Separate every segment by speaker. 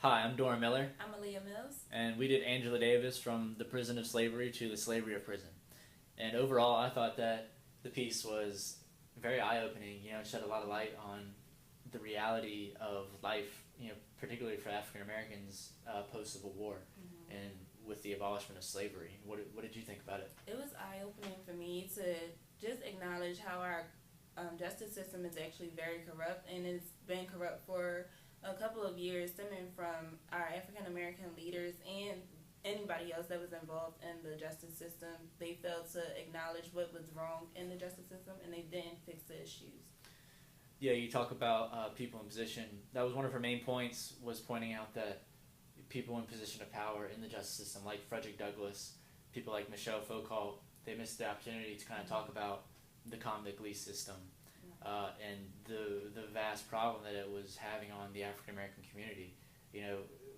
Speaker 1: Hi, I'm Dora Miller,
Speaker 2: I'm Aaliyah Mills.
Speaker 1: and we did Angela Davis from The Prison of Slavery to The Slavery of Prison. And overall, I thought that the piece was very eye-opening. It shed a lot of light on the reality of life, particularly for African Americans post-Civil War, and with the abolishment of slavery. What did you think about it?
Speaker 2: It was eye-opening for me to just acknowledge how our justice system is actually very corrupt, and it's been corrupt for a couple of years, stemming from our African American leaders and anybody else that was involved in the justice system. They failed to acknowledge what was wrong in the justice system, and they didn't fix the issues.
Speaker 1: Yeah, you talk about people in position. That was one of her main points, was pointing out that people in position of power in the justice system, like Frederick Douglass, people like Michelle Foucault, they missed the opportunity to kind of talk about the convict lease system and the vast problem that it was having on the African American community.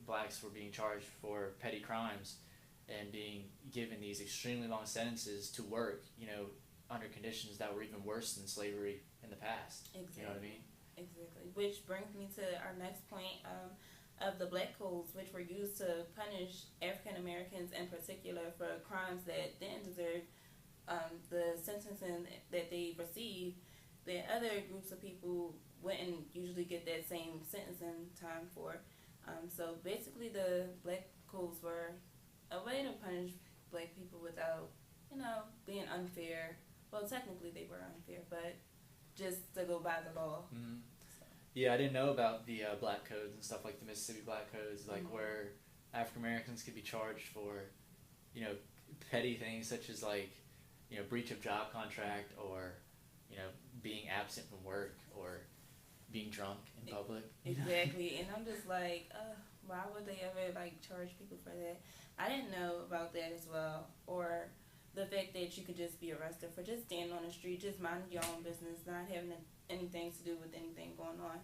Speaker 1: Blacks were being charged for petty crimes and being given these extremely long sentences to work, under conditions that were even worse than slavery in the past.
Speaker 2: Exactly.
Speaker 1: You know what I mean?
Speaker 2: Exactly. Which brings me to our next point of the black codes, which were used to punish African Americans in particular for crimes that didn't deserve the sentencing that they received, that other groups of people wouldn't usually get that same sentencing time for. So basically, the black codes were a way to punish black people without, being unfair. Well, technically they were unfair, but just to go by the law.
Speaker 1: Mm-hmm.
Speaker 2: So.
Speaker 1: Yeah, I didn't know about the black codes and stuff like the Mississippi Black Codes, like
Speaker 2: Mm-hmm.
Speaker 1: where African Americans could be charged for, you know, petty things such as like, breach of job contract or, being absent from work or being drunk in public.
Speaker 2: Exactly, and I'm just like, why would they ever charge people for that? I didn't know about that as well, or the fact that you could just be arrested for just standing on the street, just minding your own business, not having anything to do with anything going on.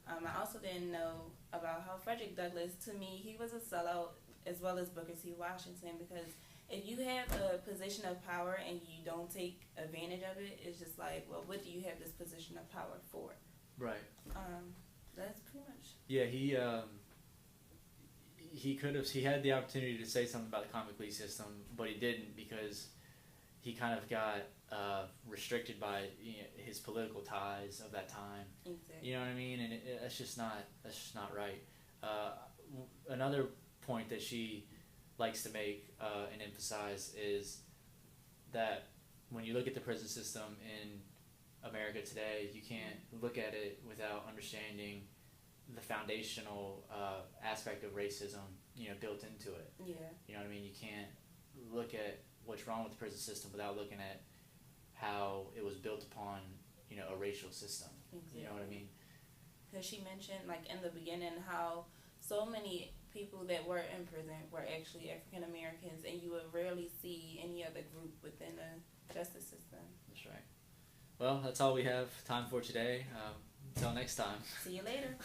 Speaker 2: I also didn't know about how Frederick Douglass, to me, he was a sellout as well as Booker T. Washington, because if you have a position of power and you don't take advantage of it, it's just like, well, what do you have this position of power for?
Speaker 1: Right.
Speaker 2: Um, that's pretty much.
Speaker 1: Yeah, he had the opportunity to say something about the convict lease system, but he didn't because he kind of got restricted by his political ties of that time.
Speaker 2: Exactly.
Speaker 1: You know what I mean? And that's just not right. Another point that she likes to make and emphasize is that when you look at the prison system in America today, you can't look at it without understanding the foundational aspect of racism, built into it.
Speaker 2: Yeah.
Speaker 1: You know what I mean? You can't look at what's wrong with the prison system without looking at how it was built upon, a racial system.
Speaker 2: Exactly.
Speaker 1: You know what I mean?
Speaker 2: Because she mentioned, in the beginning, how so many people that were in prison were actually African Americans, and you would rarely see any other group within the justice system.
Speaker 1: That's right. Well, that's all we have time for today. Until next time.
Speaker 2: See you later.